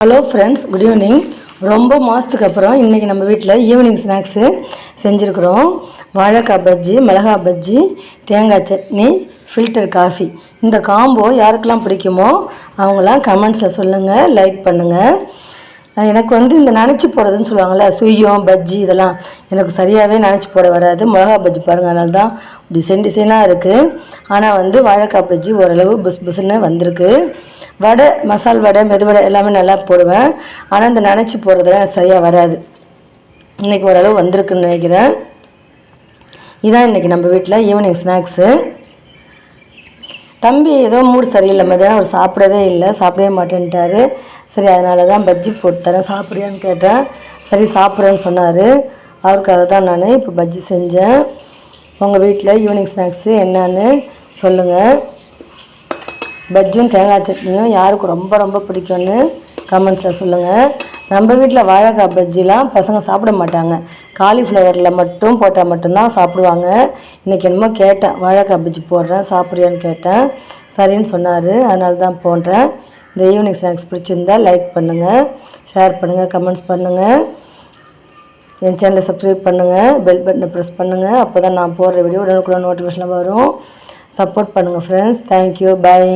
Hello friends, good evening. ரொம்ப மாதத்துக்கு அப்புறம் இன்றைக்கி நம்ம வீட்டில் ஈவினிங் ஸ்நாக்ஸு செஞ்சுருக்குறோம். வாழைக்காய் பஜ்ஜி, மிளகாய் பஜ்ஜி, தேங்காய் சட்னி, ஃபில்டர் காஃபி. இந்த காம்போ யாருக்கெல்லாம் பிடிக்குமோ அவங்களாம் கமெண்ட்ஸில் சொல்லுங்கள், லைக் பண்ணுங்கள். எனக்கு இந்த நினச்சி போடுறதுன்னு சொல்லுவாங்கள்ல, சுய்யம் பஜ்ஜி இதெல்லாம் எனக்கு சரியாகவே நினச்சி போட வராது. மிளகா பஜ்ஜி பாருங்கள், அதனால தான் டிசைனாக இருக்குது. ஆனால் வாழைக்காய் பஜ்ஜி ஓரளவு புஸ் புஸ்ன்னு வந்திருக்கு. வடை, மசால் வடை, மெதுவடை எல்லாமே நல்லா போடுவேன். ஆனால் இந்த நினச்சி போடுறதுலாம் எனக்கு சரியாக வராது. இன்றைக்கி ஓரளவு வந்திருக்குன்னு நினைக்கிறேன். இதான் இன்றைக்கி நம்ம வீட்டில் ஈவினிங் ஸ்நாக்ஸு. தம்பி ஏதோ மூடு சரியில்லை, மதியானம் அவர் சாப்பிடவே இல்லை, சாப்பிடவே மாட்டேன்ட்டார். சரி, அதனால தான் பஜ்ஜி போட்டு தரேன், சாப்பிட்றியான்னு கேட்டேன். சரி சாப்பிட்றேன்னு சொன்னார். அவருக்காக தான் நான் இப்போ பஜ்ஜி செஞ்சேன். உங்கள் வீட்டில் ஈவினிங் ஸ்நாக்ஸு என்னன்னு சொல்லுங்கள். பஜ்ஜியும் தேங்காய் சட்னியும் யாருக்கு ரொம்ப ரொம்ப பிடிக்கும்னு கமெண்ட்ஸில் சொல்லுங்கள். நம்ம வீட்டில் வாழைக்காய் பஜ்ஜிலாம் பசங்க சாப்பிட மாட்டாங்க. காலிஃப்ளவரில் மட்டும் போட்டால் மட்டும்தான் சாப்பிடுவாங்க. இன்றைக்கி என்னமோ கேட்டேன், வாழைக்காய் பஜ்ஜி போடுறேன் சாப்பிட்றியான்னு கேட்டேன். சரின்னு சொன்னார், அதனால தான் போடுறேன். இந்த ஈவினிங் ஸ்நாக்ஸ் பிடிச்சிருந்தால் லைக் பண்ணுங்கள், ஷேர் பண்ணுங்கள், கமெண்ட்ஸ் பண்ணுங்கள். என் சேனலை சப்ஸ்கிரைப் பண்ணுங்கள், பெல் பட்டனை ப்ரெஸ் பண்ணுங்கள். அப்போ தான் நான் போடுற வீடியோ உடனுக்குள்ள நோட்டிஃபிகேஷன் வரும். சப்போர்ட் பண்ணுங்கள் ஃப்ரெண்ட்ஸ். தேங்க்யூ, பாய்.